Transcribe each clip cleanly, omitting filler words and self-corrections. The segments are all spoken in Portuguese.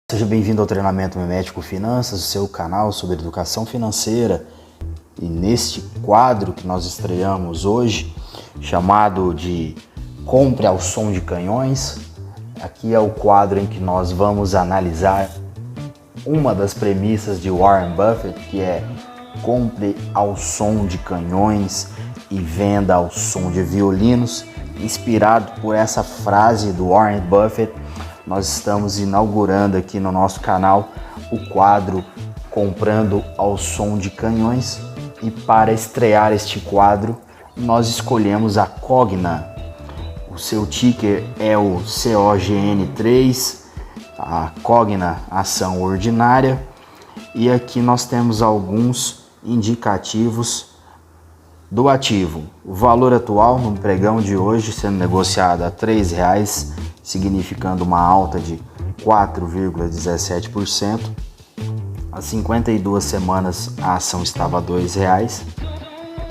Seja bem-vindo ao Treinamento Memético Finanças, o seu canal sobre educação financeira. E neste quadro que nós estreamos hoje, chamado de Compre ao Som de Canhões, aqui é o quadro em que nós vamos analisar uma das premissas de Warren Buffett, que é compre ao som de canhões e venda ao som de violinos. Inspirado por essa frase do Warren Buffett, nós estamos inaugurando aqui no nosso canal o quadro Comprando ao Som de Canhões, e para estrear este quadro nós escolhemos a Cogna. O seu ticker é o COGN3, a Cogna Ação Ordinária, e aqui nós temos alguns indicativos do ativo. O valor atual no pregão de hoje sendo negociado a R$ 3,00, significando uma alta de 4,17%. Há 52 semanas a ação estava a R$ 2,00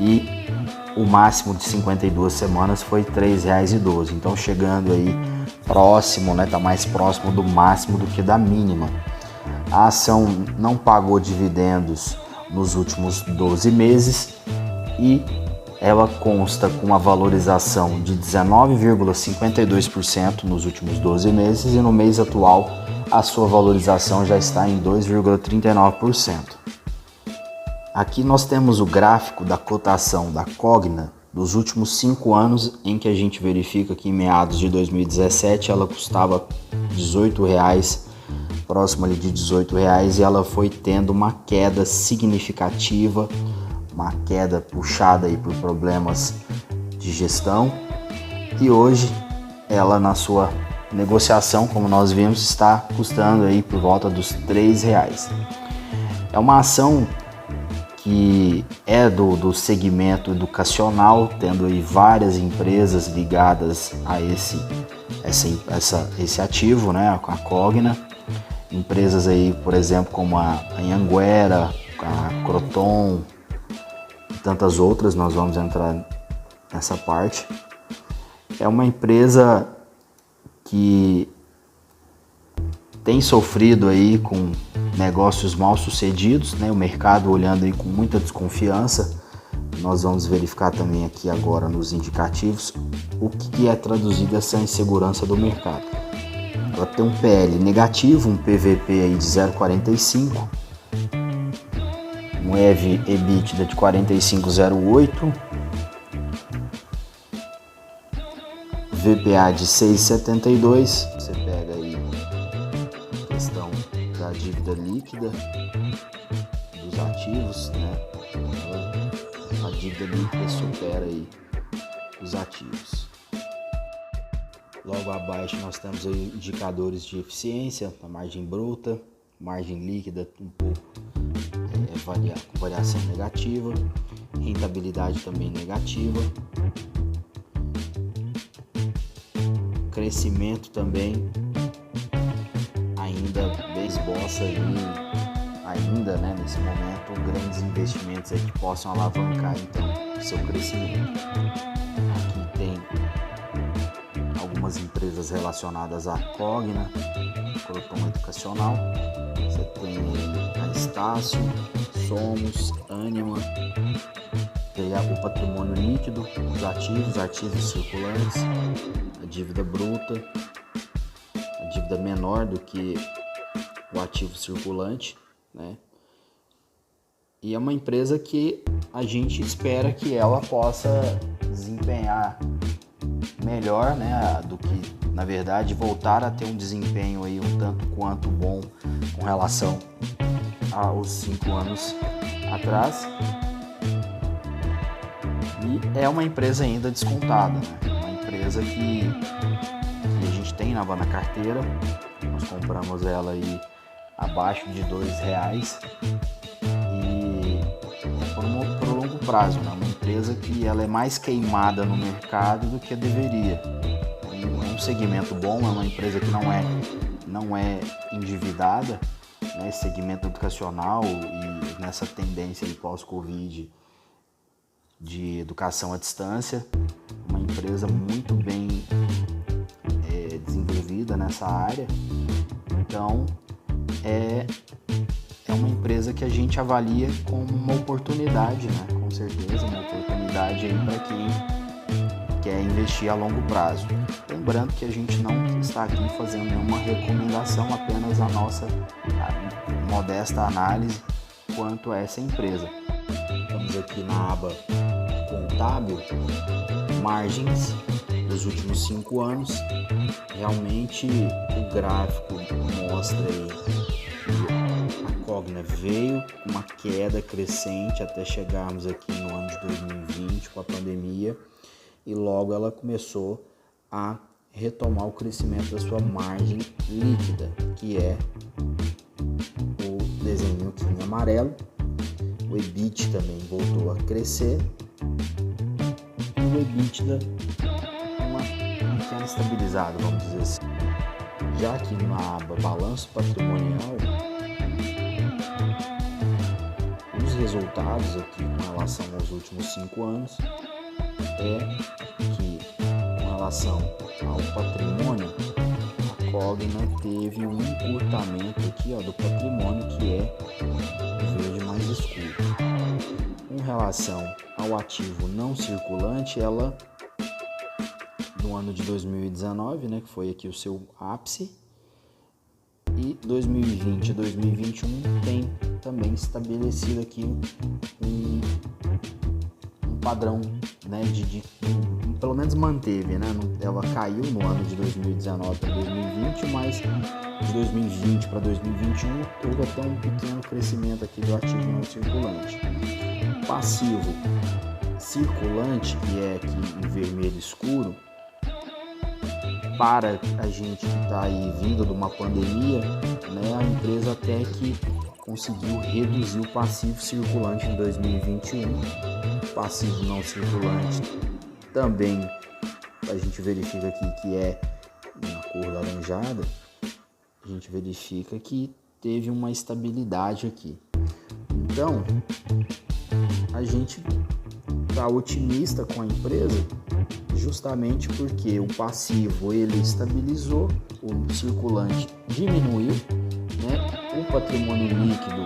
e o máximo de 52 semanas foi R$ 3,12. Então chegando aí próximo, tá mais próximo do máximo do que da mínima. A ação não pagou dividendos nos últimos 12 meses e ela consta com uma valorização de 19,52% nos últimos 12 meses e no mês atual a sua valorização já está em 2,39%. Aqui nós temos o gráfico da cotação da Cogna dos últimos 5 anos, em que a gente verifica que em meados de 2017 ela custava R$ 18,00, próximo ali de R$ 18,00, e ela foi tendo uma queda significativa, uma queda puxada aí por problemas de gestão, e hoje ela, na sua negociação, como nós vimos, está custando aí por volta dos R$ 3,00. É uma ação que é do segmento educacional, tendo aí várias empresas ligadas a esse ativo, a Cogna. Empresas aí, por exemplo, como a Anhanguera, a Croton, tantas outras, nós vamos entrar nessa parte. É uma empresa que tem sofrido aí com negócios mal sucedidos, o mercado olhando aí com muita desconfiança. Nós vamos verificar também aqui agora nos indicativos o que é traduzido essa insegurança do mercado. Ela tem um PL negativo, um PVP aí de 0,45, um EV/EBITDA de 45,08, VPA de 6,72. Você pega aí a questão da dívida líquida dos ativos, a dívida líquida supera aí os ativos. Logo abaixo nós temos aí indicadores de eficiência, a margem bruta, margem líquida um pouco com variação negativa, rentabilidade também negativa, crescimento também ainda esboça ainda nesse momento grandes investimentos aí que possam alavancar então seu crescimento. Aqui tem algumas empresas relacionadas à Cogna, Croton Educacional. Você tem a Estácio, Somos, Anima, o patrimônio líquido, os ativos circulantes, a dívida bruta, a dívida menor do que o ativo circulante, E é uma empresa que a gente espera que ela possa desempenhar melhor, do que, na verdade, voltar a ter um desempenho aí um tanto quanto bom com relação aos 5 anos atrás. E é uma empresa ainda descontada, uma empresa que a gente tem na carteira. Nós compramos ela aí abaixo de R$ 2,00 e por longo prazo, uma empresa que ela é mais queimada no mercado do que deveria. É um segmento bom, é uma empresa que não é endividada, segmento educacional, e nessa tendência de pós-Covid de educação à distância, uma empresa muito bem desenvolvida nessa área. Então é uma empresa que a gente avalia como uma oportunidade, né? Com certeza, uma oportunidade aí para quem quer investir a longo prazo. Lembrando que a gente não está aqui fazendo nenhuma recomendação, apenas a nossa modesta análise quanto a essa empresa. Estamos aqui na aba contábil, margens dos últimos 5 anos. Realmente o gráfico mostra aí que a Cogna veio com uma queda crescente até chegarmos aqui no ano de 2020 com a pandemia, e logo ela começou a retomar o crescimento da sua margem líquida, que é o desenho aqui em amarelo. O EBIT também voltou a crescer e o EBITDA uma pequena estabilizada, vamos dizer assim. Já aqui na aba balanço patrimonial, os resultados aqui com relação aos últimos 5 anos é que, com relação ao patrimônio, a Cogna teve um encurtamento aqui, do patrimônio, que é o verde mais escuro. Com relação ao ativo não circulante, ela no ano de 2019, né, que foi aqui o seu ápice, e 2020 e 2021 tem também estabelecido aqui um padrão, né, pelo menos manteve, né? Ela caiu no ano de 2019 para 2020, mas de 2020 para 2021 houve até um pequeno crescimento aqui do ativo não circulante. Passivo circulante, que é aqui em vermelho escuro, para a gente que está aí vindo de uma pandemia, né, a empresa até que conseguiu reduzir o passivo circulante em 2021. Passivo não circulante também a gente verifica aqui que é na cor laranjada, a gente verifica que teve uma estabilidade aqui. Então a gente está otimista com a empresa justamente porque o passivo ele estabilizou, o circulante diminuiu, né? O patrimônio líquido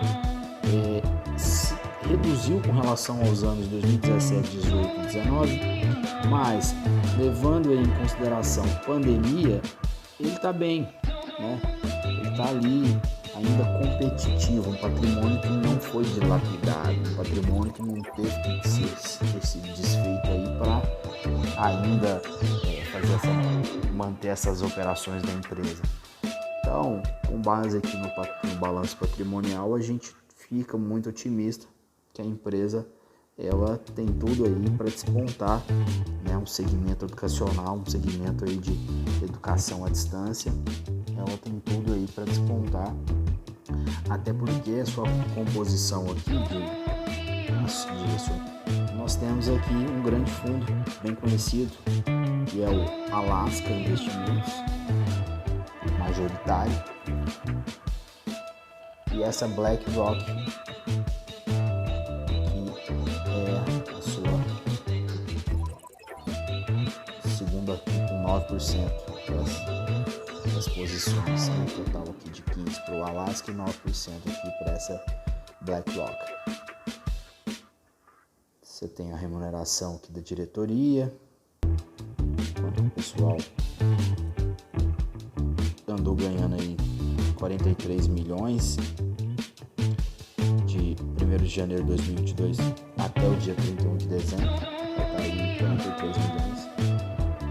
reduziu com relação aos anos 2017, 18 e 19, mas levando em consideração pandemia, ele está bem, né? Ele está ali ainda competitivo, um patrimônio que não foi dilapidado, um patrimônio que não teve que ser esse desfeito aí para ainda manter essas operações da empresa. Então, com base aqui no balanço patrimonial, a gente fica muito otimista que a empresa ela tem tudo aí para despontar, né? Um segmento educacional, um segmento aí de educação à distância, ela tem tudo aí para despontar, até porque a sua composição aqui nós temos aqui um grande fundo bem conhecido, que é o Alaska Investimentos, majoritário, e essa BlackRock, a sua segunda com 9% das posições, né? Total aqui de 15% para o Alaska e 9% aqui para essa BlackRock. Você tem a remuneração aqui da diretoria, enquanto o pessoal andou ganhando aí 43 milhões de 1º de janeiro de 2022 até o dia 31 de dezembro, vai estar aí 43 milhões,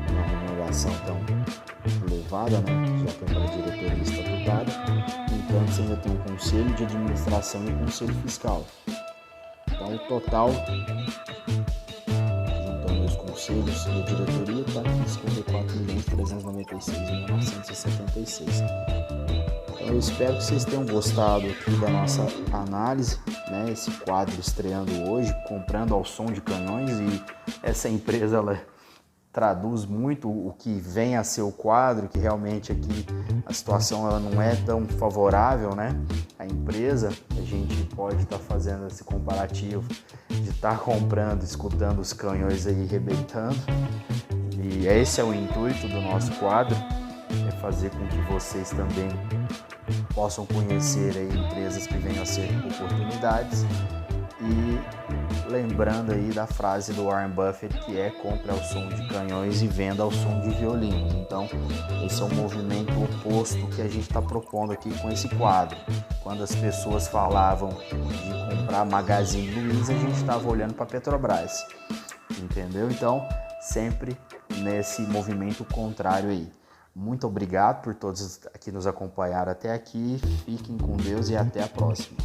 uma remuneração tão elevada, né, já que é para a diretoria estatutária. Então você ainda tem um conselho de administração e um conselho fiscal. Então o total, juntando os conselhos e a diretoria, está aqui 54.396.976. Então eu espero que vocês tenham gostado aqui da nossa análise, né? Esse quadro estreando hoje, comprando ao som de canhões, e essa empresa ela traduz muito o que vem a ser o quadro, que realmente aqui a situação ela não é tão favorável, né? A empresa, a gente pode estar fazendo esse comparativo de estar comprando, escutando os canhões aí rebentando, e esse é o intuito do nosso quadro. é fazer com que vocês também possam conhecer aí empresas que venham a ser oportunidades. E lembrando aí da frase do Warren Buffett, que é: compre ao som de canhões e venda ao som de violinos. Então, esse é um movimento oposto que a gente está propondo aqui com esse quadro. Quando as pessoas falavam de comprar Magazine Luiza, a gente estava olhando para a Petrobras, entendeu? Então, sempre nesse movimento contrário aí. Muito obrigado por todos que nos acompanharam até aqui. Fiquem com Deus e até a próxima.